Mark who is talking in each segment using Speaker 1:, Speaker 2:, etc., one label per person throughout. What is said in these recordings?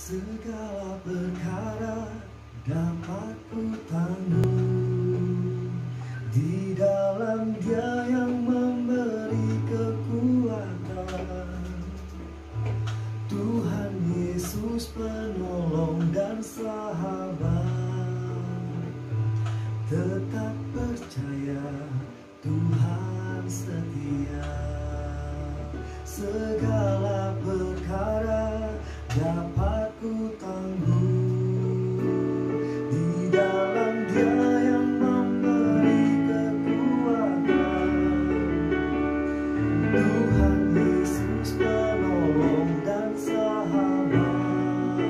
Speaker 1: Segala perkara dapat ku tanggung di dalam Dia yang memberi kekuatan. Tuhan Yesus penolong dan sahabat. Tetap percaya Tuhan setia. Segala perkara dapat ku tanggung di dalam Dia yang memberi kekuatan. Tuhan Yesus penolong dan sahabat.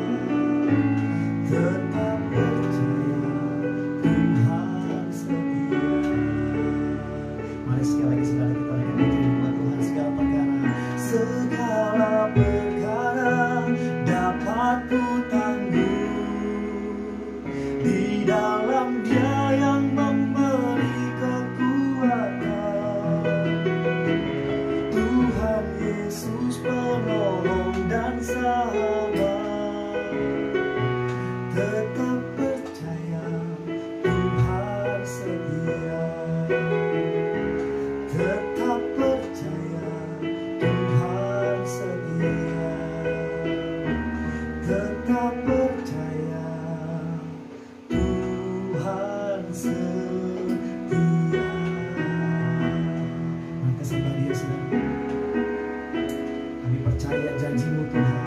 Speaker 1: Tetap percaya Tuhan setia. Mari sekali lagi saudara kita lihat firman Tuhan. Segala perkara, segala perkara dapat ku tanggung di dalam Dia yang memberi kekuatan. Tuhan Yesus penolong dan sahabat. Tetap percaya Tuhan setia. Tetap percaya Tuhan setia. Tetap percaya Tuhan setia. Maka sembah Dia saudara. Kami percaya janji-Mu Tuhan.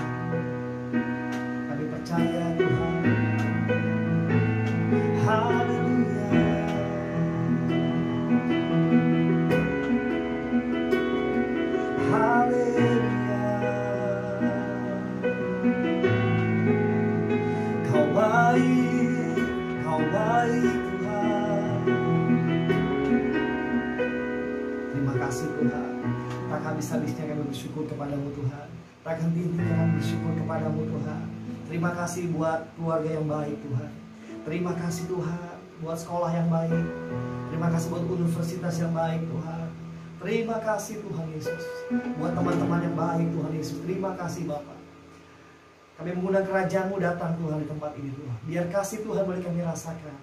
Speaker 1: Kami percaya Tuhan. Haleluya. Haleluya. Kau baik Tuhan. Terima kasih Tuhan. Tak habis-habisnya kami bersyukur kepadamu Tuhan. Tak henti-hentinya kami bersyukur kepadamu Tuhan. Terima kasih buat keluarga yang baik Tuhan. Terima kasih Tuhan buat sekolah yang baik. Terima kasih buat universitas yang baik Tuhan. Terima kasih Tuhan Yesus buat teman-teman yang baik Tuhan Yesus. Terima kasih Bapa. Kami mengundang kerajaan-Mu datang Tuhan di tempat ini Tuhan. Biar kasih Tuhan boleh kami rasakan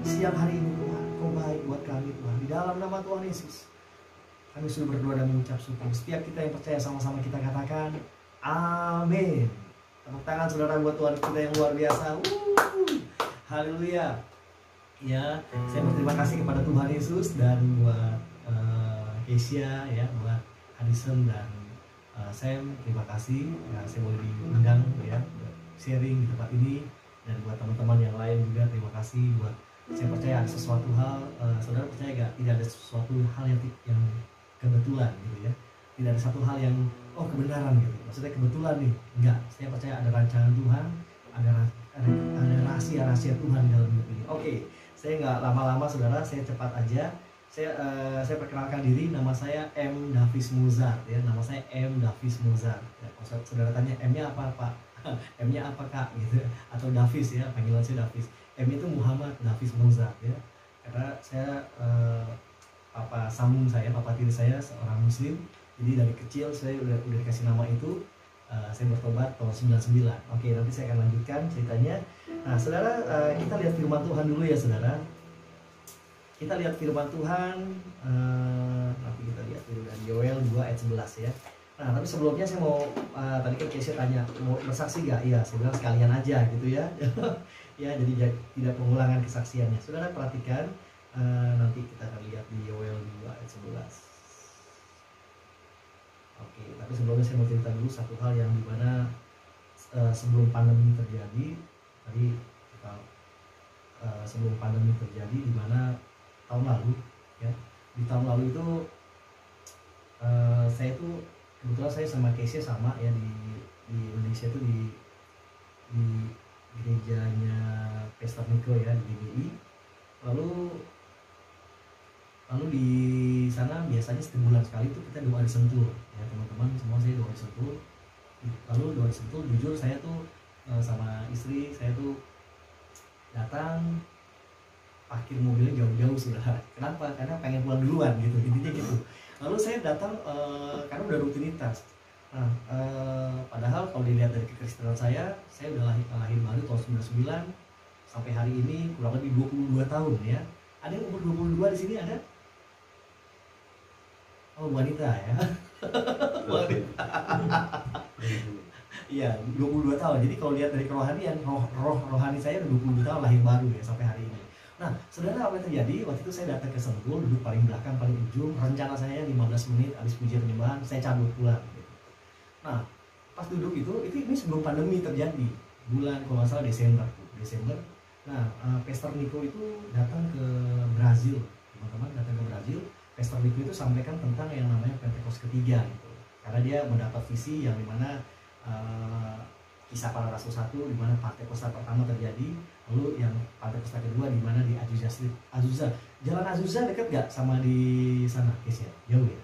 Speaker 1: siang hari ini Tuhan. Kau baik buat kami Tuhan. Di dalam nama Tuhan Yesus kami sudah berdoa dan mengucap syukur. Setiap kita yang percaya sama-sama kita katakan amin. Tepuk tangan saudara buat Tuhan kita yang luar biasa. Haleluya. Ya, saya berterima kasih kepada Tuhan Yesus dan buat Kesia ya, buat Addison dan Sam, terima kasih ya, saya boleh diundang ya buat sharing di tempat ini. Dan buat teman-teman yang lain juga terima kasih. Buat saya percaya ada sesuatu hal, saudara percaya gak? Tidak ada sesuatu hal yang kebetulan gitu ya. Tidak ada satu hal yang kebenaran gitu. Maksudnya kebetulan nih, enggak. Saya percaya ada rancangan Tuhan, ada rahasia-rahasia Tuhan dalam hidup ini. Oke, saya nggak lama-lama saudara, saya cepat aja. Saya perkenalkan diri, nama saya M. Davis Mozart ya. Nama saya M. Davis Mozart. Ya, kalau saudara tanya M-nya apa Pak? M-nya apa Kak? Gitu. Atau Davis ya, panggilan saya Davis. M itu Muhammad Davis Mozart ya. Karena saya papa sambung saya, papa tiri saya seorang Muslim. Jadi dari kecil saya udah dikasih nama itu. Saya bertobat tahun 99. Oke, nanti saya akan lanjutkan ceritanya. Nah, saudara, kita lihat firman Tuhan dulu ya, saudara. Kita lihat firman Tuhan. Nanti kita lihat dulu dari Yoel 2 ayat 11 ya. Nah, tapi sebelumnya saya mau tadi kan Kesia tanya mau bersaksi gak? Iya, saya bilang sekalian aja gitu ya. Ya, jadi tidak pengulangan kesaksiannya. Saudara perhatikan, nanti kita akan lihat di Yoel 2 ayat 11. Oke, tapi sebelumnya saya mau cerita dulu satu hal yang dimana sebelum pandemi terjadi, tadi sebelum pandemi terjadi dimana tahun lalu, ya di tahun lalu itu saya tuh kebetulan saya sama Kesia sama ya di Indonesia itu di gerejanya Pastor Niko ya di GBI. Lalu di sana biasanya setiap bulan sekali itu kita doa di Sentul ya teman-teman semua, saya doa di Sentul. Lalu doa di Sentul, jujur saya tuh sama istri saya tuh datang parkir mobilnya jauh-jauh sudah. Kenapa? Karena pengen pulang duluan gitu, intinya gitu. Lalu saya datang karena udah rutinitas. Nah, padahal kalau dilihat dari kekristenan saya udah lahir baru tahun 99 sampai hari ini kurang lebih 22 tahun ya. Ada yang umur 22 di sini ada? Oh, wanita ya. Wanita. Iya, 22 tahun. Jadi kalau lihat dari kerohanian, rohani saya udah 22 tahun lahir baru ya sampai hari ini. Nah, saudara, apa yang terjadi? Waktu itu saya datang ke Sentul, duduk paling belakang, paling ujung. Rencana saya 15 menit habis pujian penyembahan, saya cabut pulang. Nah, pas duduk itu ini sebelum pandemi terjadi, bulan kalau nggak salah Desember. Nah, Pastor Nico itu datang ke Brazil, teman-teman, datang ke Brazil. Pastor Nico itu sampaikan tentang yang namanya Pentecost ketiga gitu, karena dia mendapat visi yang dimana Kisah Para Rasul 1 di mana Pentecost pertama terjadi, lalu yang Pentecost kedua di mana di Azusa. Jalan Azusa dekat gak sama di sana, guys ya? Jauh ya?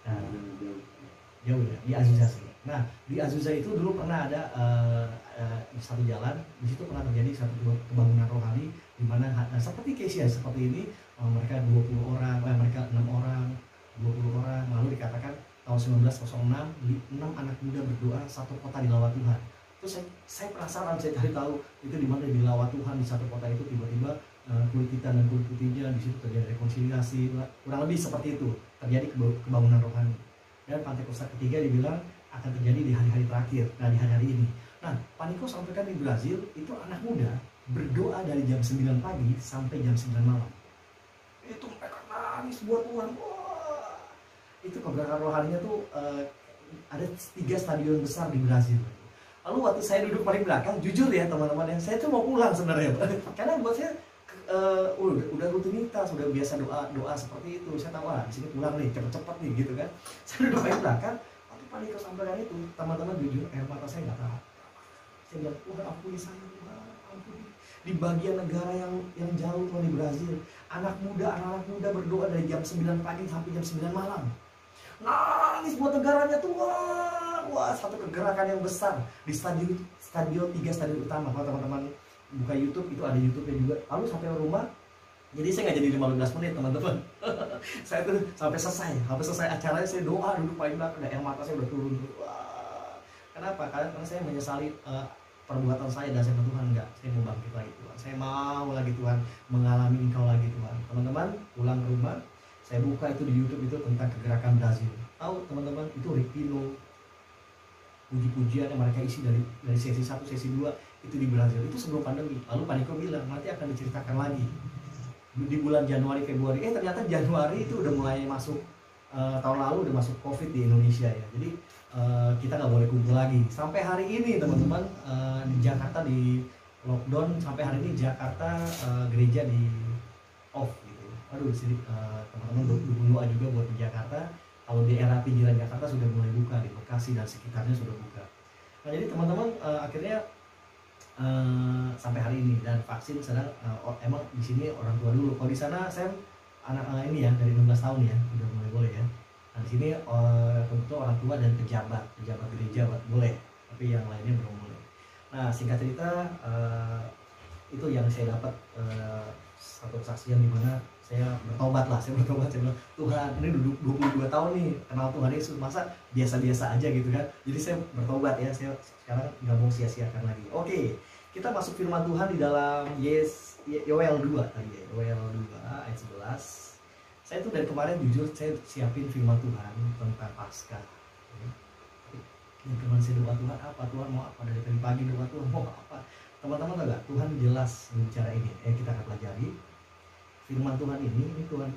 Speaker 1: Nah, jauh ya, di Azusa sih. Nah, di Azusa itu dulu pernah ada satu jalan, di situ pernah terjadi satu kebangunan rohani di mana seperti case ya, seperti ini mereka 20 orang, mereka 6 orang, 20 orang, lalu dikatakan tahun 1906 6 anak muda berdoa satu kota dilawat Tuhan. Terus saya penasaran, saya cari tahu itu di mana dilawat Tuhan di satu kota itu, tiba-tiba kulit hitam dan kulit putihnya di situ terjadi rekonsiliasi, kurang lebih seperti itu, terjadi kebangunan rohani. Dan Pentecost ketiga dibilang akan terjadi di hari-hari terakhir, nah di hari-hari ini. Nah, Pak Niko sampaikan di Brazil itu anak muda berdoa dari jam 9 pagi sampai jam 9 malam. Itu mereka nangis buat Tuhan. Wah, itu kegerakan rohaninya tuh ada 3 stadion besar di Brazil. Lalu waktu saya duduk paling belakang, jujur ya teman-teman, saya tuh mau pulang sebenarnya, karena buat saya udah rutinitas, udah biasa doa seperti itu. Saya tahu di sini pulang nih cepet-cepet nih gitu kan. Saya duduk paling belakang, waktu Pak Niko sampaikan itu, teman-teman jujur air mata saya nggak tahan. Saya bilang, Tuhan ampuni saya, Tuhan ampuni. Di bagian negara yang jauh Tuhan, di Brazil, anak muda berdoa dari jam 9 pagi sampai jam 9 malam. Nangis buat negaranya Tuhan. Wah, satu kegerakan yang besar di stadion 3 stadion utama. Kalau teman-teman buka YouTube itu ada YouTube-nya juga. Lalu sampai rumah, jadi saya nggak jadi 15 menit teman-teman. Saya tuh sampai selesai acaranya saya doa duduk paling belakang, air mata saya udah turun. Wah, kenapa? Karena saya menyesali perbuatan saya dan saya bilang, Tuhan enggak, saya mau bangkit lagi Tuhan, saya mau lagi Tuhan mengalami Engkau lagi Tuhan. Teman-teman pulang ke rumah, saya buka itu di YouTube itu tentang kegerakan Brazil. Tahu teman-teman, itu Rick Pino, puji-pujian yang mereka isi dari sesi 1, sesi 2 itu di Brazil, itu sebelum pandemi. Lalu Pak Niko bilang nanti akan diceritakan lagi di bulan Januari Februari. Ternyata Januari itu udah mulai masuk, tahun lalu udah masuk COVID di Indonesia ya. Jadi kita nggak boleh kumpul lagi sampai hari ini teman-teman. Di Jakarta di lockdown sampai hari ini. Jakarta gereja di off gitu. Aduh, sini teman-teman doa juga buat di Jakarta. Kalau di era pinggiran Jakarta sudah mulai buka, di Bekasi dan sekitarnya sudah buka. Nah, jadi teman-teman akhirnya sampai hari ini, dan vaksin sedang emang di sini orang tua dulu. Kalau di sana saya anak ini ya dari 16 tahun ya udah mulai boleh ya. Nah, di sini tentu orang tua dan pejabat gereja boleh, tapi yang lainnya belum boleh. Nah, singkat cerita itu yang saya dapat satu kesaksian di mana saya bertobat. Saya bilang, Tuhan, ini duduk 22 tahun nih kenal Tuhan Yesus, masa biasa-biasa aja gitu kan. Jadi saya bertobat ya, saya sekarang nggak mau sia-siakan lagi. Oke, kita masuk firman Tuhan di dalam Yoel 2 tadi ya, Yoel 2 ayat 11. Saya tuh dari kemarin jujur saya siapin firman Tuhan tentang Paskah. Dan kemarin saya doa, Tuhan apa? Tuhan mau apa? Dari pagi doa, Tuhan mau apa? Teman-teman tahu gak? Tuhan jelas berbicara ini. Kita akan pelajari firman Tuhan ini Tuhan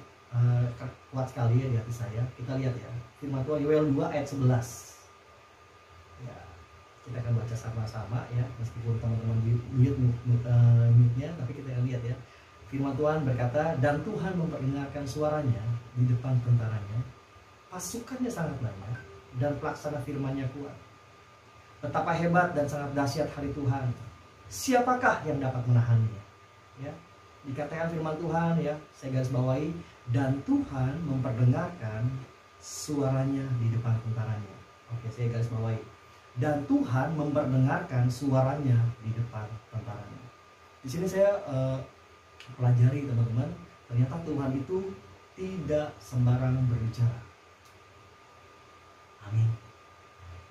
Speaker 1: kuat sekali ya di hati saya. Kita lihat ya, firman Tuhan Yoel 2 ayat 11 ya, kita akan baca sama-sama ya, meskipun teman-teman mute-nya, tapi kita akan lihat ya. Firman Tuhan berkata, dan Tuhan memperdengarkan suaranya di depan tentaranya, pasukannya sangat banyak dan pelaksana firman-Nya kuat. Betapa hebat dan sangat dahsyat hari Tuhan, siapakah yang dapat menahannya? Ya, dikatakan firman Tuhan ya, saya garis bawahi, dan Tuhan memperdengarkan suaranya di depan tentaranya. Oke, saya garis bawahi, dan Tuhan memperdengarkan suaranya di depan tentaranya. Di sini saya pelajari teman-teman, ternyata Tuhan itu tidak sembarang berbicara. Amin.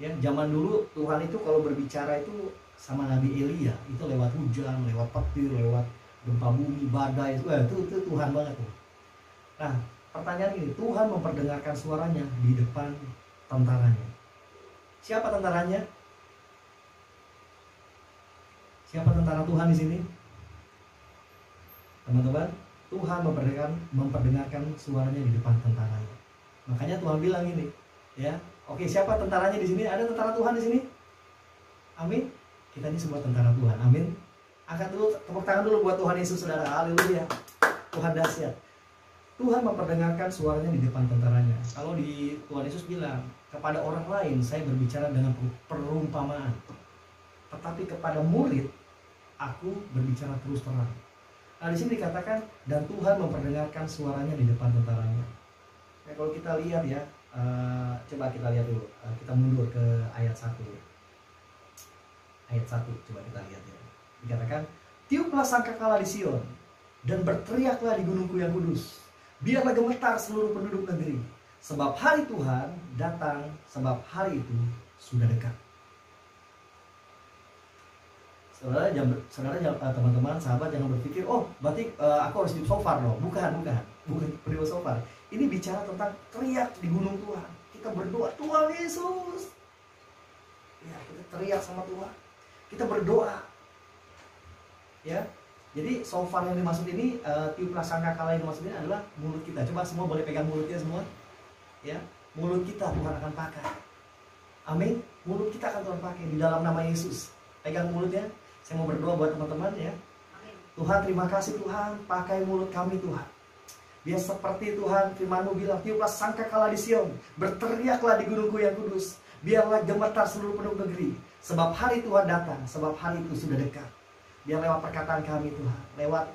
Speaker 1: Ya, zaman dulu Tuhan itu kalau berbicara itu sama Nabi Elia itu lewat hujan, lewat petir, lewat gempa bumi, badai, itu Tuhan banget tuh. Nah, pertanyaan ini, Tuhan memperdengarkan suaranya di depan tentaranya. Siapa tentaranya? Siapa tentara Tuhan di sini? Teman-teman, Tuhan memperdengarkan suaranya di depan tentaranya. Makanya Tuhan bilang ini, ya. Oke, siapa tentaranya di sini? Ada tentara Tuhan di sini? Amin. Kita ini semua tentara Tuhan. Amin. Angkat dulu, tepuk tangan dulu buat Tuhan Yesus, saudara. Haleluya. Tuhan dahsyat. Tuhan memperdengarkan suaranya di depan tentaranya. Kalau di Tuhan Yesus bilang, kepada orang lain saya berbicara dengan perumpamaan, tetapi kepada murid aku berbicara terus terang. Nah, di sini dikatakan dan Tuhan memperdengarkan suaranya di depan tentaranya. Nah, kalau kita lihat ya, coba kita lihat dulu. Kita mundur ke ayat 1. Ayat 1 coba kita lihat ya. Dikatakan, tiuplah sangkakala di Sion dan berteriaklah di gunungku yang kudus. Biarlah gemetar seluruh penduduk negeri, sebab hari Tuhan datang, sebab hari itu sudah dekat. Saudara, teman-teman, sahabat, jangan berpikir, oh berarti aku harus hidup shofar loh. Bukan periode shofar. Ini bicara tentang teriak di gunung Tuhan. Kita berdoa, Tuhan Yesus. Ya, kita teriak sama Tuhan. Kita berdoa. Ya. Jadi shofar yang dimaksud ini, tiuplah sangkakala yang dimaksud ini adalah mulut kita. Coba semua boleh pegang mulutnya semua. Ya, mulut kita Tuhan akan pakai. Amin. Mulut kita akan Tuhan pakai di dalam nama Yesus. Pegang mulutnya. Saya mau berdoa buat teman-teman ya. Amin. Tuhan, terima kasih Tuhan, pakai mulut kami Tuhan. Biar seperti Tuhan firman-Mu bilang, tiuplah sangkakala di Sion, berteriaklah di gunungku yang kudus, biarlah gemetar seluruh penduduk negeri, sebab hari Tuhan datang, sebab hari itu sudah dekat. Biar lewat perkataan kami Tuhan, lewat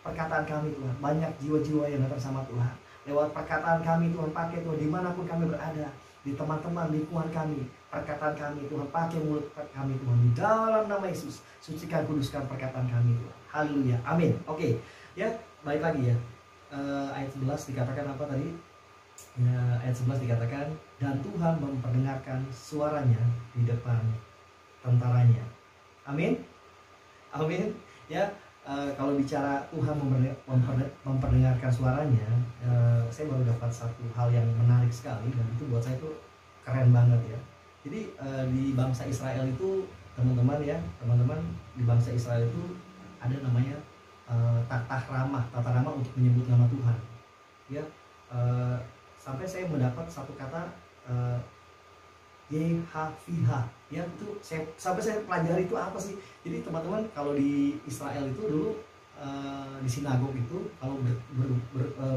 Speaker 1: perkataan kami Tuhan, banyak jiwa-jiwa yang datang sama Tuhan. Lewat perkataan kami Tuhan, pakai Tuhan, dimanapun kami berada, di teman-teman, lingkungan kami, perkataan kami Tuhan, pakai mulut kami Tuhan, di dalam nama Yesus, sucikan, kuduskan perkataan kami Tuhan. Haleluya, amin. Oke, ya, balik lagi ya. Ayat 11 dikatakan apa tadi? Ya, ayat 11 dikatakan, dan Tuhan memperdengarkan suaranya di depan tentaranya. Amin. Amin. Ya, kalau bicara Tuhan memperdengarkan suaranya, saya baru dapat satu hal yang menarik sekali, dan itu buat saya itu keren banget ya. Jadi di bangsa Israel itu, teman-teman ya, di bangsa Israel itu ada namanya tata ramah untuk menyebut nama Tuhan. Ya, sampai saya mendapat satu kata Yehaviha. Ya, itu sampai saya pelajari itu apa sih. Jadi teman-teman, kalau di Israel itu dulu di sinagog itu kalau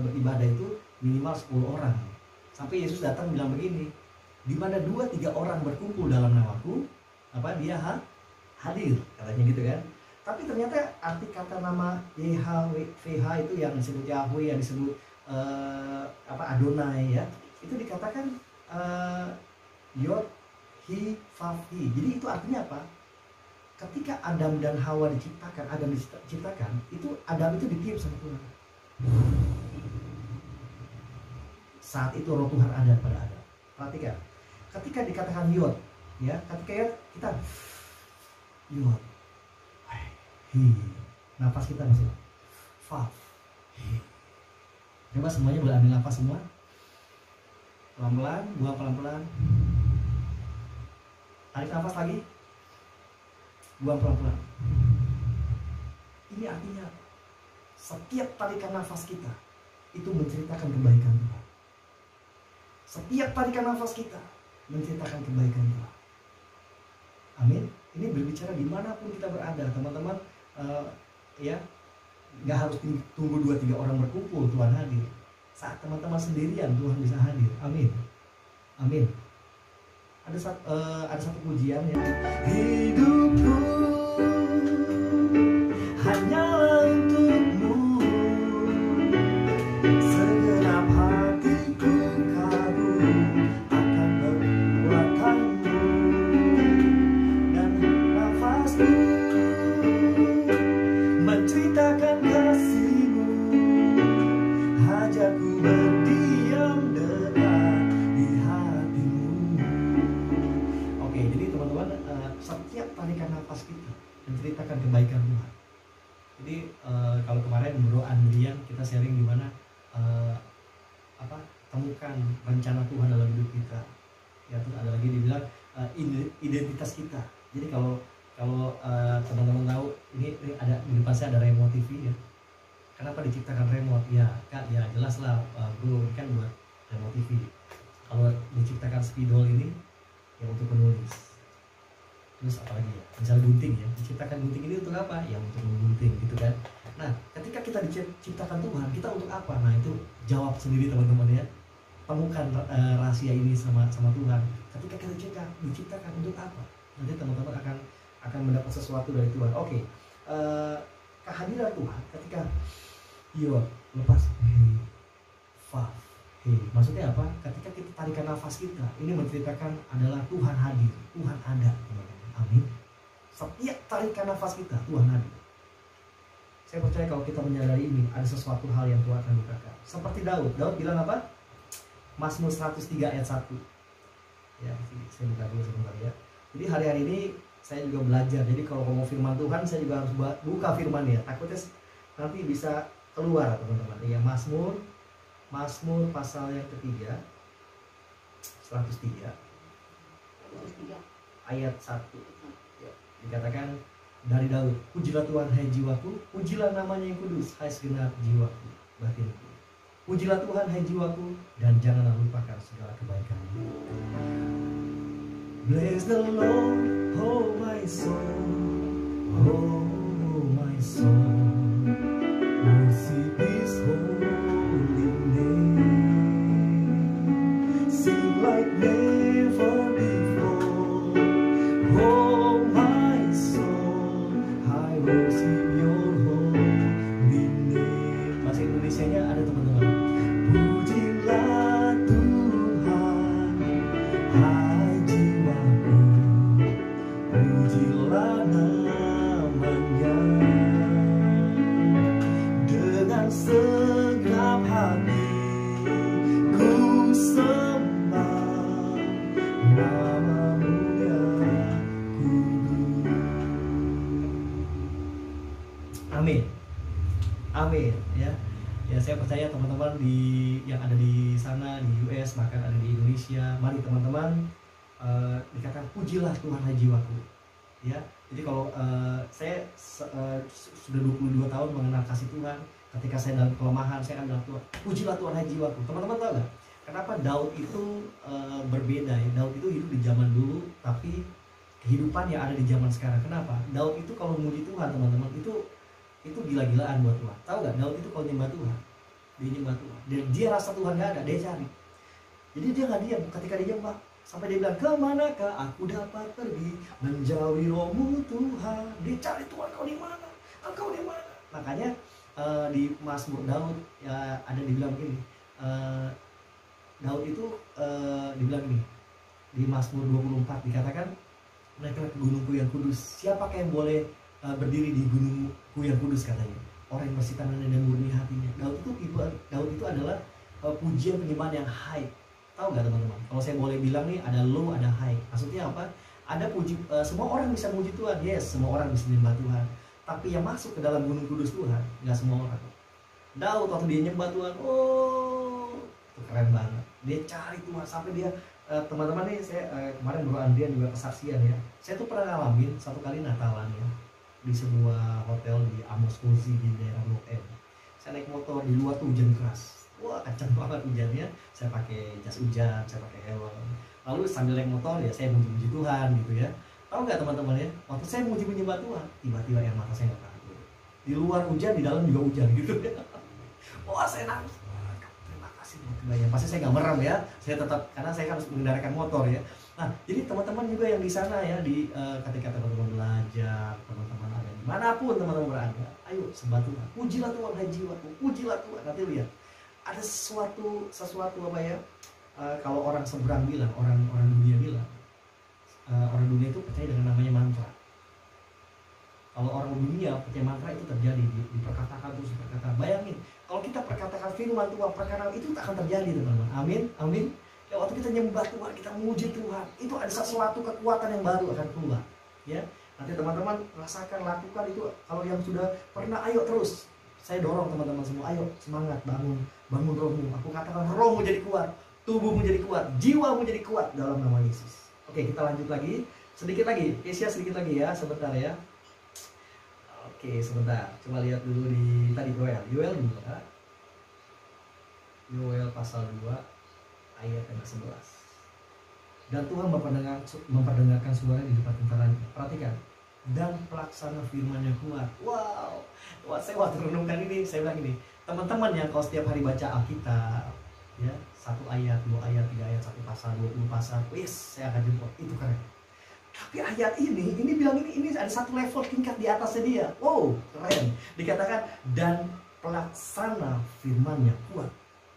Speaker 1: beribadah itu minimal 10 orang. Sampai Yesus datang bilang begini, di mana 2-3 orang berkumpul dalam namaku, dia hadir, katanya gitu kan. Tapi ternyata arti kata nama YHWH itu yang disebut Yahweh, yang disebut Adonai ya, itu dikatakan Yod Hi Vav Hi. Jadi itu artinya apa? Ketika Adam dan Hawa diciptakan, itu Adam itu ditiup sama Tuhan. Saat itu roh Tuhan ada pada Adam. Perhatikan, ketika dikatakan Yod, ya, ketika Yod kita Yod, Hi, nafas kita masuk Vav Hi. Coba semuanya boleh ambil nafas semua, pelan-pelan, buang pelan-pelan. Tarik nafas lagi, buang pelan-pelan. Ini artinya setiap tarikan nafas kita itu menceritakan kebaikan Tuhan. Setiap tarikan nafas kita menceritakan kebaikan Tuhan. Amin. Ini berbicara dimanapun kita berada, teman-teman. Ya, nggak harus tunggu 2-3 orang berkumpul Tuhan hadir. Saat teman-teman sendirian Tuhan bisa hadir. Amin. Amin. Ada satu pujian ya. Hidupku hanyalah untukmu, segenap hatiku kagum akan perbuatanmu, dan nafasku menceritakan kasihmu. Hajarku berdiam dekat di hatimu. teman-teman, setiap tarikan nafas kita menceritakan kebaikan Tuhan. Jadi kalau kemarin Bro Andrian kita sharing gimana temukan rencana Tuhan dalam hidup kita. Ya, terus ada lagi dibilang identitas kita. Jadi kalau teman-teman tahu ini ada di depan saya ada remote TV ya. Kenapa diciptakan remote? Ya Kak, ya jelas lah Bro, ini kan buat remote TV. Kalau diciptakan spidol ini ya untuk menulis. Terus apalagi ya, misalnya gunting ya, diciptakan gunting ini untuk apa? Ya untuk menggunting gitu kan. Nah, ketika kita diciptakan Tuhan, kita untuk apa? Nah, itu jawab sendiri teman-teman ya. Temukan rahasia ini sama Tuhan. Ketika kita diciptakan untuk apa? Nanti teman-teman akan mendapat sesuatu dari Tuhan. Oke. Kehadiran Tuhan ketika lepas maksudnya apa? Ketika kita tarikan nafas kita, ini menceritakan adalah Tuhan hadir, Tuhan ada, teman-teman. Amin. Setiap tarikan nafas kita, Tuhan hadir. Saya percaya kalau kita menyadari ini, ada sesuatu hal yang Tuhan akan bukakan. Seperti Daud bilang apa? Mazmur 103 ayat 1. Ya, saya buka dulu sebentar ya. Jadi hari-hari ini saya juga belajar. Jadi kalau mau firman Tuhan, saya juga harus buka firman ya. Takutnya nanti bisa keluar teman-teman. Ya, Mazmur pasal yang ketiga 103 ayat 1 ya, dikatakan dari Daud, pujilah Tuhan hai jiwaku, pujilah namanya yang kudus hai segenap jiwaku, batinku. Pujilah Tuhan hai jiwaku, dan janganlah lupakan segala kebaikan-Nya. Bless the Lord, oh my soul, oh my soul, worship His holy name, sing like never before, oh my soul, I worship Your holy name. Bahasa Indonesianya ada teman-teman. Pujilah Tuhan, hai jiwaku, pujilah namanya, dengan segenap hati ku sembah nama-Mu yang kudus. Amin. Amin ya. Ya, saya percaya teman-teman yang ada di sana di US, bahkan ada di Indonesia, mari teman-teman dikatakan pujilah Tuhan hai jiwaku. Ya, jadi kalau saya sudah 22 tahun mengenal kasih Tuhan, ketika saya dalam kelemahan saya akan bilang Tuhan, pujilah Tuhan hai jiwaku. Teman-teman tahu nggak? Kenapa Daud itu berbeda ya? Daud itu hidup di zaman dulu, tapi kehidupan yang ada di zaman sekarang. Kenapa? Daud itu kalau memuji Tuhan teman-teman itu gila-gilaan buat Tuhan. Tahu gak? Daud itu kalau nyembah Tuhan, dia nyembah Tuhan. Dia rasa Tuhan gak ada, dia cari. Jadi dia gak diam ketika dia nyembah. Sampai dia bilang, kemanakah aku dapat pergi menjauhi Roh-Mu Tuhan. Dia cari Tuhan, kau di mana? Engkau di mana? Makanya di Mazmur Daud ya, ada dibilang begini. Daud itu dibilang ini di Mazmur 24 dikatakan, naiklah ke gunungku yang kudus. Siapakah yang boleh berdiri di gunungku yang kudus, katanya. Orang yang bersih tangannya dan murni hatinya. Daud itu adalah pujian penyembahan yang high. Tahu nggak teman-teman? Kalau saya boleh bilang nih, ada low, ada high. Maksudnya apa? Ada semua orang bisa memuji Tuhan. Yes, semua orang bisa menyembah Tuhan. Tapi yang masuk ke dalam gunung kudus Tuhan, nggak semua orang. Daud waktu dia nyembah Tuhan, itu keren banget. Dia cari Tuhan sampai dia teman-teman nih, saya kemarin Bro Andrian juga kesaksian ya. Saya tuh pernah ngalamin satu kali Natalan ya, di sebuah hotel di Amos Cozy di daerah Blok M. Saya naik motor, di luar tuh hujan keras. Wah, kencang banget hujannya. Saya pakai jas hujan, saya pakai helm. Lalu sambil naik motor ya saya muji-muji Tuhan gitu ya. Tahu nggak teman-teman ya? Waktu saya muji-muji Tuhan, tiba-tiba air mata saya nggak tahan. Di luar hujan, di dalam juga hujan gitu ya. Wah, saya nangis. Terima kasih tiba-tiba ya. Pasti saya nggak merem ya. Saya tetap, karena saya harus mengendalikan motor ya. Nah, jadi teman-teman juga yang di sana ya, di ketika teman-teman belajar, teman-teman ada dimanapun teman-teman berada, ayo sembah Tuhan, pujilah Tuhan hai jiwaku, pujilah Tuhan. Nanti lihat ada sesuatu apa ya? Kalau orang seberang bilang, orang dunia bilang, orang dunia itu percaya dengan namanya mantra. Kalau orang dunia percaya mantra itu terjadi, diperkatakan terus berkata. Bayangin, kalau kita perkatakan firman Tuhan, perkara itu tak akan terjadi teman-teman. Amin, amin. Ya, waktu Waktu kita nyembah Tuhan, kita memuji Tuhan, itu ada sesuatu kekuatan yang baru akan keluar. Ya, nanti teman-teman rasakan, lakukan itu. Kalau yang sudah pernah, ayo terus. Saya dorong teman-teman semua, ayo semangat, bangun rohmu. Aku katakan rohmu jadi kuat, tubuhmu jadi kuat, jiwamu jadi kuat dalam nama Yesus. Oke, kita lanjut lagi, sedikit lagi, Kesia sedikit lagi ya, sebentar ya. Oke, sebentar, coba lihat dulu di tadi Yoel 2, Yoel pasal 2 ayat yang ke-11. Dan Tuhan memperdengarkan suara di depan tentaranya. Perhatikan, dan pelaksana firman yang kuat. Wow, saya waktu renungkan ini, saya bilang ini, teman-teman yang kalau setiap hari baca Alkitab, ya, 1 ayat, 2 ayat, 3 ayat, 1 pasal, 20 pasal, yes, saya akan jemput, itu keren. Tapi ayat ini bilang ini ada satu level tingkat di atasnya dia. Wow, keren. Dikatakan, dan pelaksana firman yang kuat.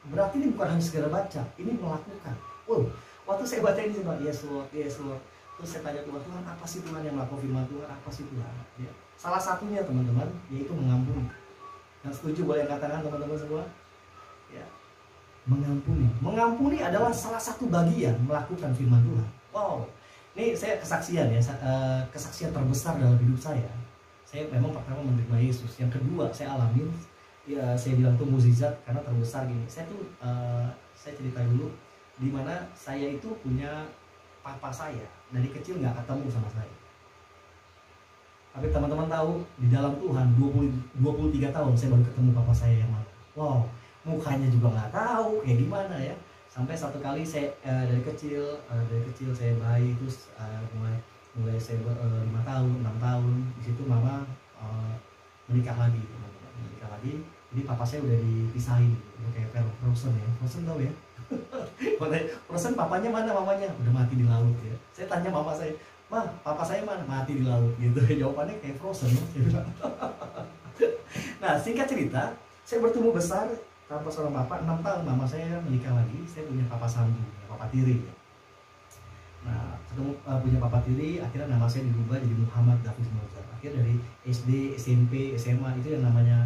Speaker 1: Berarti ini bukan hanya segera baca, ini melakukan. Wow, waktu saya baca ini, saya bilang, yes Lord, yes Lord. Terus saya tanya Tuhan, apa sih Tuhan yang melakukan firman Tuhan? Apa sih Tuhan? Ya. Salah satunya teman-teman, yaitu mengampuni. Yang setuju boleh katakan teman-teman semua? Ya. Mengampuni. Mengampuni adalah salah satu bagian melakukan firman Tuhan. Wow. Ini saya kesaksian ya, kesaksian terbesar dalam hidup saya. Saya memang pertama menerima Yesus. Yang kedua saya alamin, ya saya bilang itu mukjizat karena terbesar gini. Saya cerita dulu, di mana saya itu punya papa saya dari kecil nggak ketemu sama saya. Tapi teman-teman tahu, di dalam Tuhan 23 tahun saya baru ketemu papa saya yang mana. Wow, mukanya juga nggak tahu kayak gimana ya. Sampai satu kali saya dari kecil saya bayi, terus mulai saya 5 tahun, 6 tahun, di situ mama menikah lagi, teman-teman, menikah lagi. Jadi papa saya udah dipisahin, udah kayak Frozen ya, Frozen tahu ya. Frozen papanya mana, mamanya udah mati di laut ya. Saya tanya mama saya, "Ma, papa saya mana?" "Mati di laut." Gitu. Jawabannya kayak Frozen ya. Nah, singkat cerita, saya bertumbuh besar tanpa seorang bapak. 6 tahun mama saya menikah lagi. Saya punya papa sambung, papa tiri ya. Nah, ketemu punya papa tiri, akhirnya nama saya dirubah jadi Muhammad David Mozar. Akhirnya dari SD, SMP, SMA itu yang namanya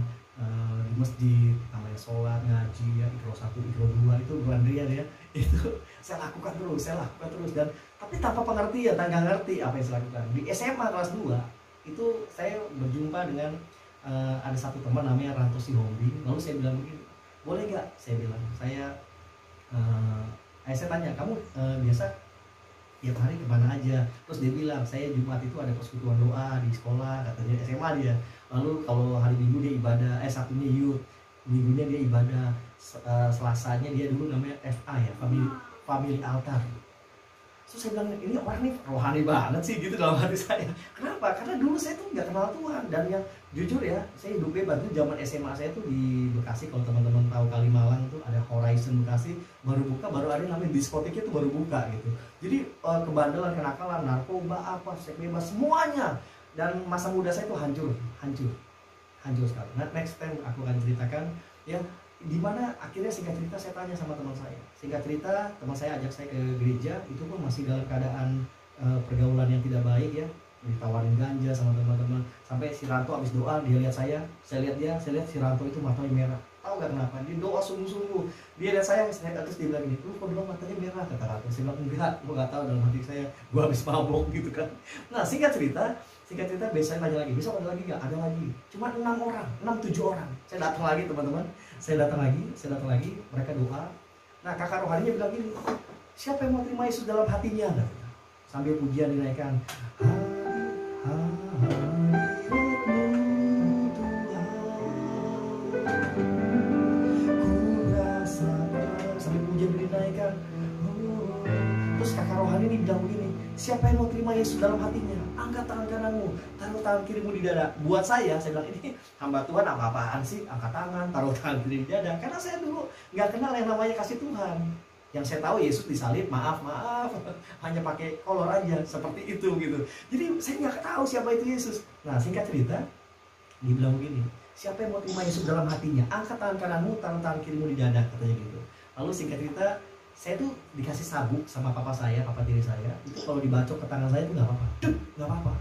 Speaker 1: di masjid, namanya sholat, ngaji ya, Iqra 1, Iqra 2, itu Andrian ya. Itu saya lakukan terus dan tapi tanpa pengertian, nggak ngerti apa yang saya lakukan. Di SMA kelas 2 itu saya berjumpa dengan ada satu teman namanya Ranto Sihombing. Lalu saya bilang begini, "Boleh nggak?" Saya bilang, saya tanya, "Kamu biasa tiap hari kemana aja?" Terus dia bilang, "Saya Jumat itu ada persekutuan doa di sekolah," katanya, SMA dia. Lalu kalau hari Minggu dia ibadah, Sabtunya youth, Minggunya dia ibadah, Selasanya dia dulu namanya FA ya, family altar. So saya bilang, ini orang nih rohani banget sih gitu dalam hati saya. Kenapa? Karena dulu saya tuh nggak kenal Tuhan. Dan yang jujur ya, saya hidup bebas tuh zaman SMA saya tuh di Bekasi. Kalau teman-teman tahu Kalimalang tuh ada Horizon Bekasi, baru buka, baru ada namanya diskotiknya tuh baru buka gitu. Jadi kebandelan, kenakalan, narkoba, apa, seks bebas, semuanya. Dan masa muda saya tuh hancur sekali. Nah, next time aku akan ceritakan ya, dimana akhirnya singkat cerita saya tanya sama teman saya. Singkat cerita teman saya ajak saya ke gereja, itu pun masih dalam keadaan pergaulan yang tidak baik ya, ditawarin ganja sama teman-teman. Sampai si Ranto habis doa, dia lihat saya lihat dia, saya lihat si Ranto itu matanya merah. Tahu gak kenapa? Dia doa sungguh-sungguh. Dia lihat saya terus dia bilang gini, "Lu kok doa matanya merah?" kata Ranto. Saya bilang, "Enggak, gua nggak tahu, dalam hati saya gua habis mabok gitu kan." Nah, singkat cerita besok tanya lagi, "Besok ada lagi nggak?" "Ada lagi." Cuma 6-7 orang. Saya datang lagi teman-teman. Saya datang lagi, mereka doa. Nah, kakak rohaninya bilang gini, "Siapa yang mau terima Yesus dalam hatinya?" Sambil pujian dinaikkan. Sambil pujian dinaikkan. Terus kakak rohani ini bilang begini, "Siapa yang mau terima Yesus dalam hatinya? Angkat tangan kananmu, taruh tangan kirimu di dada." Buat saya bilang, ini hamba Tuhan apa-apaan sih? Angkat tangan, taruh tangan kiri di dada. Karena saya dulu nggak kenal yang namanya kasih Tuhan. Yang saya tahu Yesus disalib, maaf, hanya pakai kolor aja, seperti itu gitu. Jadi saya nggak tahu siapa itu Yesus. Nah, singkat cerita, dia bilang begini, "Siapa yang mau terima Yesus dalam hatinya? Angkat tangan kananmu, taruh tangan kirimu di dada," katanya gitu. Lalu singkat cerita, saya tuh dikasih sabuk sama papa tiri saya. Itu kalau dibacok ke tangan saya tuh nggak apa-apa, nggak apa-apa.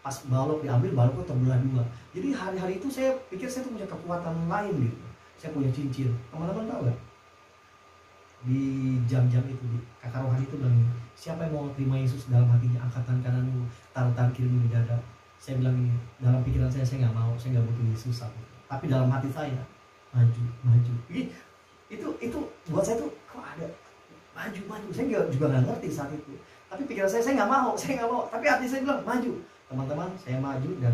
Speaker 1: Pas balok diambil, baloknya terbelah 2. Jadi hari-hari itu saya pikir saya tuh punya kekuatan lain gitu. Saya punya cincin. Teman-teman tahu nggak? di jam-jam itu, di kakak rohani itu bilang, siapa yang mau terima Yesus dalam hatinya, angkat tangan kananmu, taruh tangan kirimu di dada. Saya bilang ini, dalam pikiran saya nggak mau, saya nggak butuh Yesus. Tapi dalam hati saya, maju. Itu buat saya tuh, kok ada maju. Saya juga nggak ngerti saat itu. Tapi pikiran saya nggak mau. Tapi hati saya bilang, maju. Teman-teman, saya maju, dan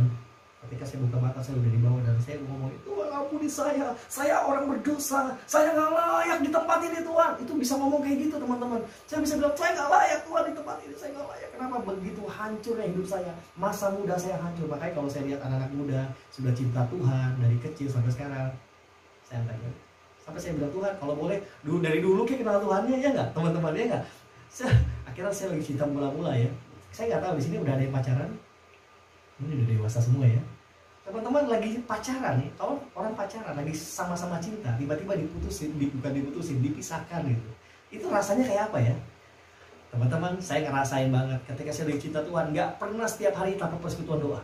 Speaker 1: ketika saya buka mata, saya udah di bawah, dan saya ngomong, Tuhan ampuni saya orang berdosa, saya nggak layak di tempat ini Tuhan. Itu bisa ngomong kayak gitu teman-teman. Saya bisa bilang, saya nggak layak Tuhan di tempat ini, saya nggak layak. Kenapa? Begitu hancurnya hidup saya, masa muda saya hancur. Makanya kalau saya lihat anak-anak muda sudah cinta Tuhan dari kecil sampai sekarang, saya tanya, sampai saya bilang, Tuhan kalau boleh dari dulu kayak kenal Tuhannya, ya nggak teman-teman, ya nggak. Akhirnya saya lagi cinta mula-mula ya. Saya nggak tahu di sini udah ada yang pacaran. Ini udah dewasa semua ya. Teman-teman lagi pacaran nih, kalau orang pacaran lagi sama-sama cinta, tiba-tiba bukan diputusin, dipisahkan gitu. Itu rasanya kayak apa ya? Teman-teman, saya ngerasain banget ketika saya lagi cinta Tuhan, nggak pernah setiap hari tanpa persekutuan doa.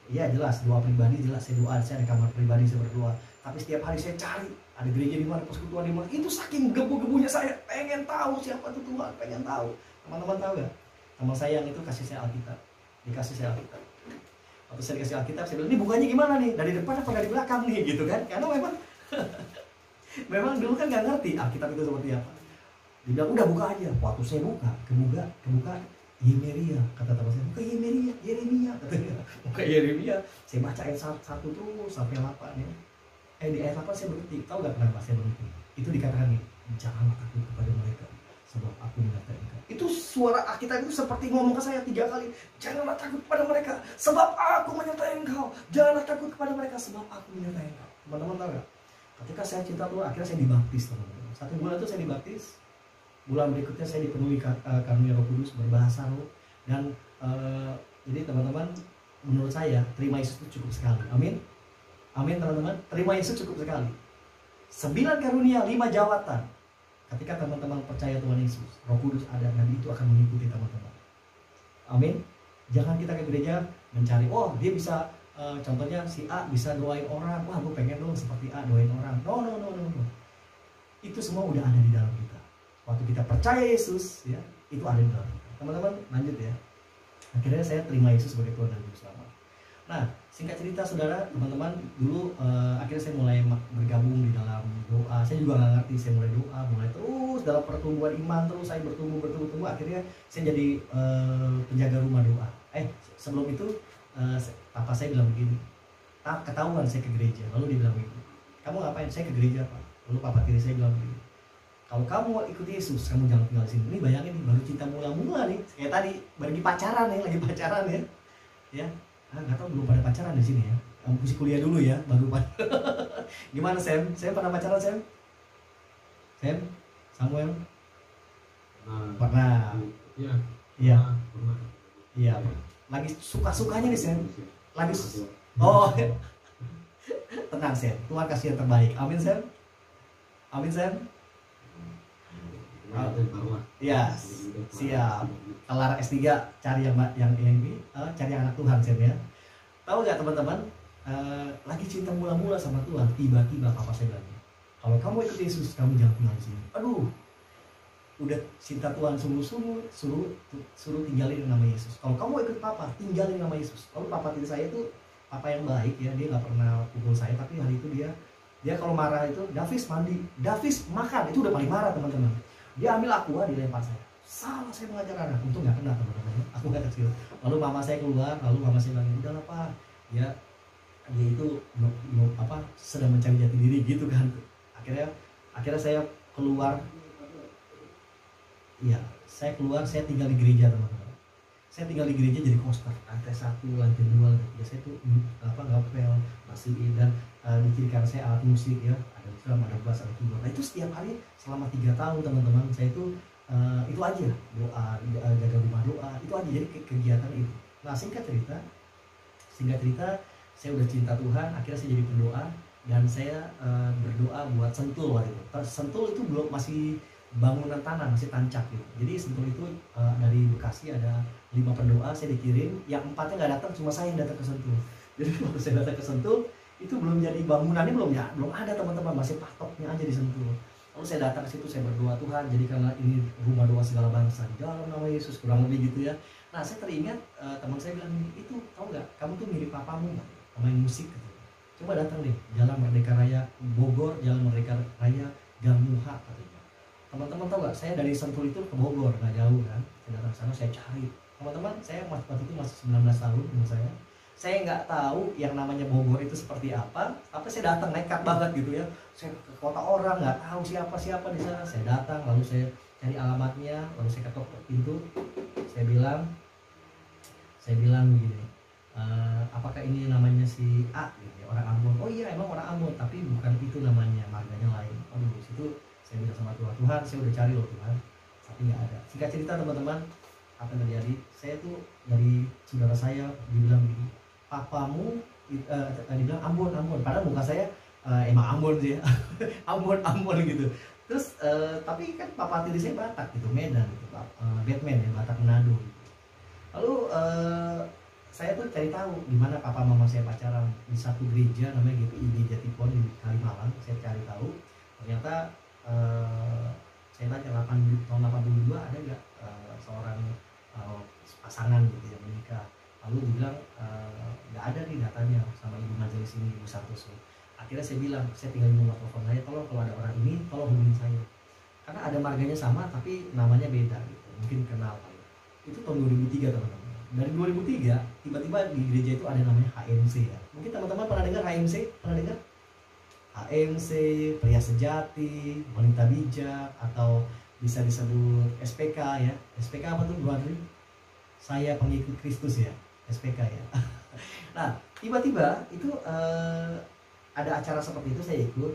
Speaker 1: Iya jelas, doa pribadi jelas, saya ada kamar pribadi, saya berdoa. Tapi setiap hari saya cari, ada gereja di mana, persekutuan di mana. Itu saking gebu-gebunya saya pengen tahu siapa itu Tuhan, pengen tahu. Teman-teman tahu gak? Teman saya yang itu kasih saya Alkitab. Dikasih saya Alkitab. Waktu saya dikasih Alkitab, saya bilang, ini bukanya gimana nih? Dari depan apa dari belakang nih? Gitu kan? Karena memang dulu kan nggak ngerti Alkitab itu seperti apa. Dia bilang, udah buka aja. Waktu saya kebuka Yemeria, kata teman saya, buka Yeremia, katanya. Buka Yeremia, saya baca ayat 1 tuh sampai 8 ya. Di ayat 8 saya berhenti. Tahu gak kenapa saya berhenti? Itu dikatakan nih, janganlah takut kepada mereka, sebab aku menyertai engkau. Itu suara Alkitab itu seperti ngomong ke saya 3 kali. Janganlah takut kepada mereka, sebab aku menyertai engkau. Janganlah takut kepada mereka, sebab aku menyertai engkau. Teman-teman tahu gak? Ketika saya cinta Tuhan, akhirnya saya dibaptis, teman-teman. 1 bulan itu saya dibaptis. Bulan berikutnya saya dipenuhi karunia Roh Kudus, berbahasa roh. Dan jadi teman-teman, menurut saya terima Yesus itu cukup sekali. Amin. Amin teman-teman. Terima Yesus cukup sekali. 9 karunia, 5 jawatan. Ketika teman-teman percaya Tuhan Yesus, Roh Kudus ada, dan itu akan mengikuti teman-teman. Amin. Jangan kita ke gereja mencari, oh dia bisa, contohnya si A bisa doain orang, wah gue pengen dong seperti A doain orang. No. Itu semua udah ada di dalam kita. Waktu kita percaya Yesus, ya itu ada di dalam kita. Teman-teman lanjut ya. Akhirnya saya terima Yesus sebagai Tuhan dan Juru Selamat. Nah, singkat cerita saudara, teman-teman, dulu akhirnya saya mulai bergabung di dalam doa. Saya juga nggak ngerti, saya mulai doa, mulai terus dalam pertumbuhan iman, terus saya bertumbuh. Akhirnya saya jadi penjaga rumah doa. Sebelum itu papa saya bilang begini, ketahuan saya ke gereja. Lalu dia bilang begini, kamu ngapain? Saya ke gereja Pak. Lalu papa tiri saya bilang begini, kalau kamu mau ikut Yesus, kamu jangan tinggal di sini. Ini bayangin nih, baru cinta mula-mula nih. Kayak tadi, lagi pacaran ya. Ya, nggak tahu belum pada pacaran di sini ya. Kamu mesti kuliah dulu ya, baru Gimana Sam? Sam pernah pacaran Sam? Sam? Samuel? Pernah. Iya. Iya. Lagi suka-sukanya nih Sam. Lagi. Oh. Tenang Sam. Tuhan kasih yang terbaik. Amin Sam. Amin Sam. Iya, siap. Kelar S3 cari yang ini, cari anak Tuhan Sam ya. Tahu nggak teman-teman? Lagi cinta mula-mula sama Tuhan, tiba-tiba papa saya bilang, kalau kamu ikut Yesus, kamu jangan tinggal di sini. Aduh, udah cinta Tuhan suruh tinggalin nama Yesus. Kalau kamu ikut papa, tinggalin nama Yesus. Lalu papa tiri saya itu papa yang baik ya, dia nggak pernah pukul saya, tapi hari itu dia kalau marah itu, Davis mandi, Davis makan, itu udah paling marah teman-teman. Dia ambil aqua, dilempar saya. Salah saya mengajar anak, untung nggak kena teman-teman. Aku nggak kecil. Lalu mama saya keluar, lalu mama saya bilang, udah lah Pak, dia itu sedang mencari jati diri gitu kan. Akhirnya saya keluar. Iya, saya keluar, saya tinggal di gereja teman-teman. Saya tinggal di gereja jadi koster, lantai 1, lantai 2, lantai 3. Saya tuh ngapel, masihin, dan di kiri kanan saya alat musik ya, ada drum, ada bass, ada keyboard. Nah itu setiap hari selama 3 tahun teman-teman, saya itu aja doa, jaga rumah doa, itu aja jadi kegiatan itu. Nah singkat cerita, saya udah cinta Tuhan, akhirnya saya jadi pendoa, dan saya berdoa buat Sentul waktu itu. Sentul itu belum, masih bangunan tanah, masih tancap gitu. Jadi Sentul itu dari Bekasi ada 5 pendoa, saya dikirim, yang 4-nya nggak datang, cuma saya yang datang ke Sentul. Jadi waktu saya datang ke Sentul, itu belum jadi bangunannya belum ada teman-teman, masih patoknya aja di Sentul. Lalu saya datang ke situ, saya berdoa, Tuhan jadikanlah ini rumah doa segala bangsa di dalam nama Yesus, kurang lebih gitu ya. Nah saya teringat teman saya bilang, itu tahu nggak, kamu tuh mirip papamu nggak, pemain musik gitu. Coba datang deh, Jalan Merdeka Raya Bogor, Jalan Merdeka Raya Gang Muha katanya. Teman-teman tahu nggak, saya dari Sentul itu ke Bogor, nggak jauh kan. Saya datang ke sana, saya cari. Teman-teman, saya waktu itu masih 19 tahun umur saya. Saya nggak tahu yang namanya Bogor itu seperti apa, tapi saya datang nekat banget gitu ya. Saya ke kota orang, nggak tahu siapa-siapa di sana. Saya datang, lalu saya cari alamatnya, lalu saya ketok pintu. Saya bilang begini, apakah ini namanya si A? Gitu ya, orang Ambon. Oh iya, emang orang Ambon, tapi bukan itu namanya, marganya lain. Aduh, di situ saya bilang sama Tuhan, Tuhan, saya udah cari loh Tuhan, tapi nggak ada. Singkat cerita teman-teman, apa yang terjadi? Saya tuh dari saudara saya dibilang begini, papamu dibilang Ambon. Padahal muka saya emang Ambon sih ya. Ambon gitu. Terus tapi kan papa tiri saya Batak gitu, Medan gitu, Batman ya, Batak Manado gitu. Lalu saya tuh cari tahu di mana papa mama saya pacaran, di satu gereja namanya GPIB Jatipon di Kalimalang. Saya cari tahu, ternyata saya tanya tahun 82 ada nggak seorang pasangan gitu yang menikah. Lalu dibilang nggak ada nih datanya sama ibu majelis ini, Ibu Santoso. Akhirnya saya bilang, saya tinggal di nomor telepon saya, tolong kalau ada orang ini tolong hubungin saya, karena ada marganya sama tapi namanya beda gitu, mungkin kenal kali. Itu tahun 2003 teman-teman. Dari 2003 tiba-tiba di gereja itu ada namanya HMC ya. Mungkin teman-teman pernah dengar HMC? Pernah dengar? HMC, Pria Sejati, Wanita Bijak, atau bisa disebut SPK ya. SPK apa tuh Bu Andri? Saya Pengikut Kristus ya, SPK ya. Nah tiba-tiba itu ada acara seperti itu, saya ikut.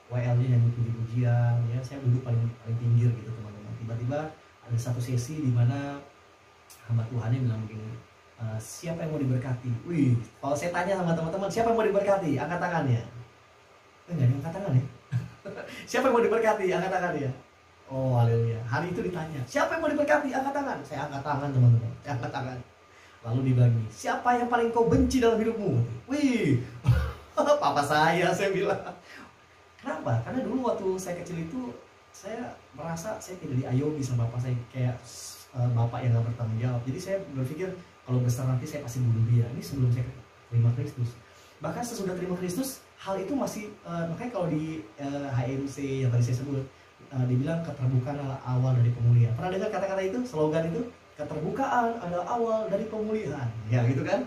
Speaker 1: WL-nya nyanyi puji-pujian ya, saya duduk paling pinggir gitu teman-teman. Tiba-tiba ada satu sesi di mana hamba Tuhannya bilang begini, siapa yang mau diberkati? Wih, kalau saya tanya sama teman-teman, siapa yang mau diberkati? Angkat tangannya. Enggak ada yang angkat tangan ya. Siapa yang mau diberkati? Angkat tangannya. Oh haleluya. Hari itu ditanya, siapa yang mau diberkati? Angkat tangan. Saya angkat tangan teman-teman, saya angkat tangan. Lalu dibagi, siapa yang paling kau benci dalam hidupmu? Wih, papa saya bilang. Kenapa? Karena dulu waktu saya kecil itu, saya merasa saya tidak diayomi sama bapak saya, kayak bapak yang gak bertanggung jawab. Jadi saya berpikir kalau besar nanti saya pasti bunuh dia. Ini sebelum saya terima Kristus. Bahkan sesudah terima Kristus, hal itu masih makanya kalau di HMC yang tadi saya sebut, dibilang keterbukaan adalah awal dari pemulihan. Pernah dengar kata-kata itu, slogan itu? Keterbukaan adalah awal dari pemulihan. Ya gitu kan?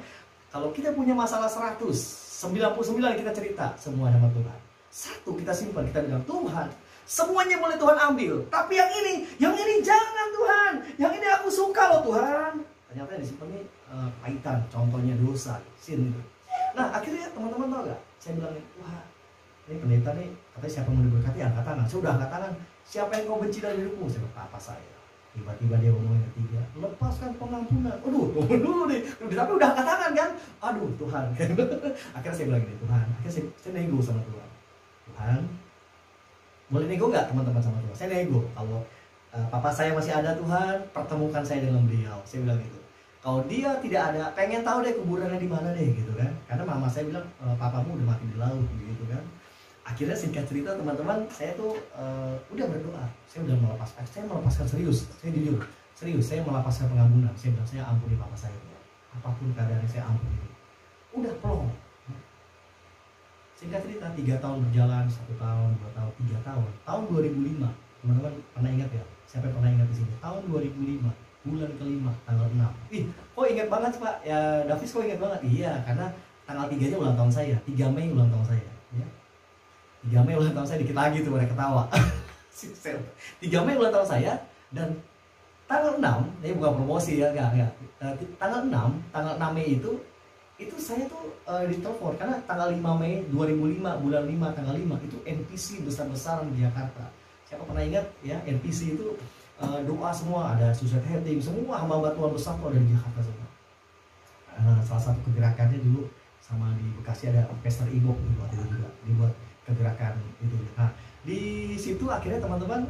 Speaker 1: Kalau kita punya masalah 100, 99 kita cerita semua sama Tuhan. Satu kita simpan, kita bilang, Tuhan, semuanya boleh Tuhan ambil, tapi yang ini jangan Tuhan. Yang ini aku suka loh Tuhan. Ternyata yang disimpan ini pahitan, contohnya dosa, sin itu. Nah akhirnya teman-teman tahu gak? Saya bilang, wah ini pendeta nih, katanya siapa mau diberkati angkat tangan. Saya udah angkat tangan. Siapa yang kau benci dalam hidupmu? Saya bilang, papa saya. Tiba-tiba dia ngomong yang ketiga, lepaskan pengampunan. Aduh, tunggu dulu nih. Tapi udah angkat tangan kan? Aduh Tuhan. Akhirnya saya bilang gini, Tuhan. Akhirnya saya nego sama Tuhan. Tuhan, boleh nego nggak teman-teman sama Tuhan? Saya nego. Kalau papa saya masih ada, Tuhan, pertemukan saya dengan beliau. Saya bilang gitu. Kalau dia tidak ada, pengen tahu deh kuburannya di mana deh gitu kan? Karena mama saya bilang papamu udah mati di laut gitu kan? Akhirnya singkat cerita teman-teman, saya tuh udah berdoa. Saya udah melepaskan serius. Saya jujur, serius. Saya melepaskan pengampunan. Saya bilang saya ampuni papa saya. Apapun keadaannya saya ampuni. Udah plong. Singkat cerita 3 tahun berjalan, 1 tahun, 2 tahun, 3 tahun. Tahun 2005, teman-teman pernah ingat ya? Siapa yang pernah ingat di sini? Tahun 2005, bulan kelima, tanggal 6. Ih, kok ingat banget Pak? Ya, Davis kok ingat banget? Iya, karena tanggal 3-nya ulang tahun saya. 3 Mei ulang tahun saya. Ya. 3 Mei ulang tahun saya, dikit lagi tuh mereka ketawa. 3 Mei ulang tahun saya, dan tanggal 6, ini bukan promosi ya, enggak. Tanggal 6 Mei itu saya tuh ditelepon karena tanggal 5 Mei 2005 bulan 5 tanggal 5 itu NPC besar-besaran di Jakarta. Siapa pernah ingat ya, NPC itu doa semua, ada Suicide Heading, semua hamba Tuhan besar tuh ada di Jakarta semua. Salah satu kegerakannya dulu sama di Bekasi ada Pastor Ibok dibuat itu juga, dibuat kegerakan itu. Nah di situ akhirnya teman-teman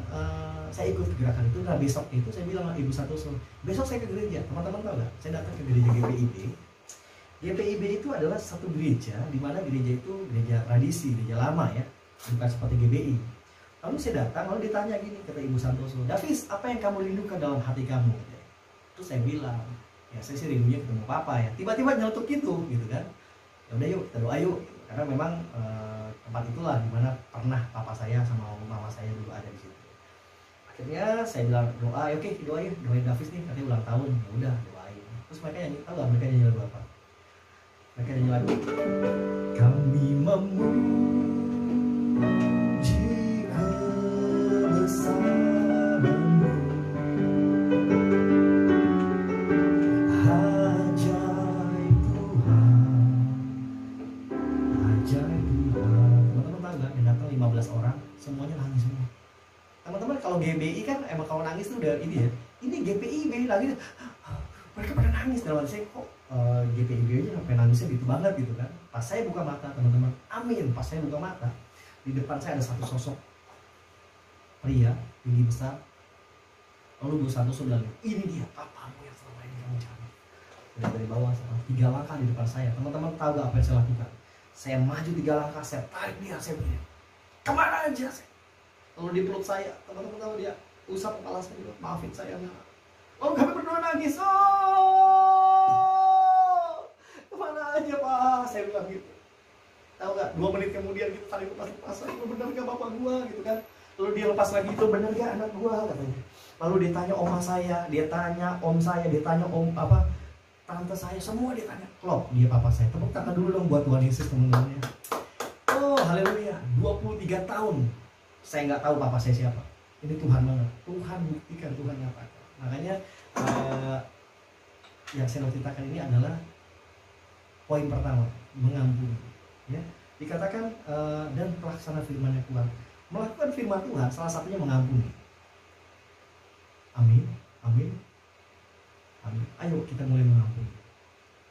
Speaker 1: saya ikut kegerakan itu. Nah besok itu saya bilang sama Ibu Santoso, besok saya ke gereja. Teman-teman tahu nggak? Saya datang ke gereja GPIB. GPIB itu adalah satu gereja, di mana gereja itu gereja tradisi, gereja lama ya, bukan seperti GBI. Lalu saya datang, lalu ditanya gini, kata Ibu Santoso, Davis, apa yang kamu rindukan dalam hati kamu? Terus saya bilang, ya saya sih rindunya ketemu papa ya. Tiba-tiba nyeletuk gitu kan. Ya udah yuk, kita doa yuk. Karena memang tempat itulah dimana pernah papa saya sama mama saya dulu ada di situ. Akhirnya saya bilang doa, ya oke doa ya, doain Davis nih, katanya ulang tahun. Ya udah doain. Terus mereka nyanyi, tahu gak mereka nyanyi lagu apa? Mereka nyanyi lagu Kami memuji kebesaran-Mu, ajaib Tuhan, ajaib Tuhan. Teman-teman tahu gak, yang datang 15 orang, semuanya nangis semua. Teman-teman kalau GBI kan emang kalau nangis tuh udah ini ya. Ini GPIB lagi, mereka pada nangis. Dalam hati saya kok GPIB aja sampai nangisnya gitu banget gitu kan. Pas saya buka mata teman-teman, amin. Pas saya buka mata, di depan saya ada satu sosok pria tinggi besar. Lalu Bu Santoso bilang, ini dia papamu yang selama ini kamu cari. Dari bawah 3 langkah di depan saya. Teman-teman tahu gak apa yang saya lakukan? Saya maju 3 langkah, saya tarik dia, saya bilang, kemana aja saya? Lalu dipeluk saya, teman-teman tahu dia usap kepala saya, maafin saya nak. Lalu kami berdua nangis, oh kemana aja Pak? Saya bilang gitu. Tahu gak? 2 menit kemudian kita saling lepas, itu benar gak bapak gua gitu kan? Lalu dia lepas lagi, itu benar gak anak gua katanya. Lalu dia tanya oma saya, dia tanya om saya, dia tanya om apa tante saya, semua dia tanya. Klop, dia papa saya. Tepuk tangan dulu dong buat Tuhan Yesus teman-teman ya. Oh haleluya, 23 tahun saya nggak tahu papa saya siapa. Ini Tuhan banget. Tuhan buktikan, Tuhan nyatakan. Makanya yang saya mau ceritakan ini adalah poin pertama, mengampuni. Ya, dikatakan dan pelaksana firman-Nya Tuhan. Melakukan firman Tuhan salah satunya mengampuni. Amin, amin, amin. Ayo kita mulai mengampuni.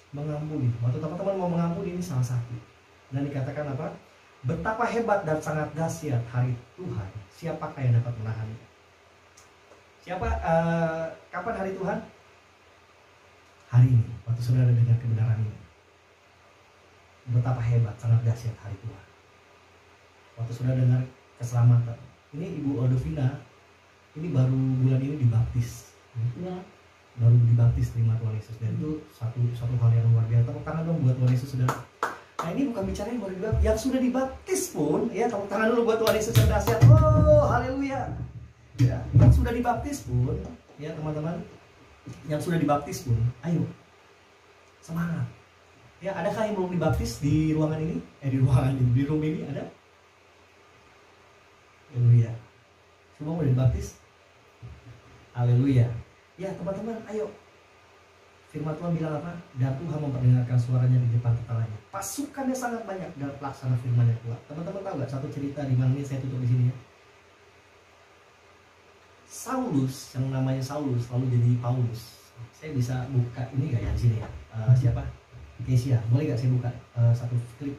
Speaker 1: Mengampuni. Waktu teman-teman mau mengampuni ini salah satu. Dan dikatakan apa? Betapa hebat dan sangat dahsyat hari Tuhan. Siapakah yang dapat menahannya? Kapan hari Tuhan? Hari ini, waktu saudara dengar kebenaran ini. Betapa hebat, sangat dahsyat hari Tuhan. Waktu saudara dengar keselamatan. Ini Ibu Odovina, ini baru bulan ini dibaptis. Ya. Baru dibaptis, terima Tuhan Yesus. Dan itu satu hal yang luar biasa. Tepuk tangan dong buat Tuhan Yesus, saudara. Nah ini bukan bicara yang baru dibaptis, yang sudah dibaptis pun, ya tepuk tangan dulu buat Tuhan Yesus yang dahsyat. Oh haleluya. Ya, yang sudah dibaptis pun, ya teman-teman, yang sudah dibaptis pun, ayo semangat. Ya, adakah yang belum dibaptis di ruangan ini? Di room ini ada? Haleluya. Semua sudah dibaptis? Haleluya. Ya teman-teman, ayo. Firman Tuhan bilang apa? Dan Tuhan memperdengarkan suaranya di depan tetalanya. Pasukannya sangat banyak dalam pelaksana firman-Nya Tuhan. Teman-teman tahu gak satu cerita di mana ini saya tutup di sini ya? Saulus, yang namanya Saulus lalu jadi Paulus. Saya bisa buka ini gak ya di sini ya? Siapa? Kesia. Boleh gak saya buka satu klip?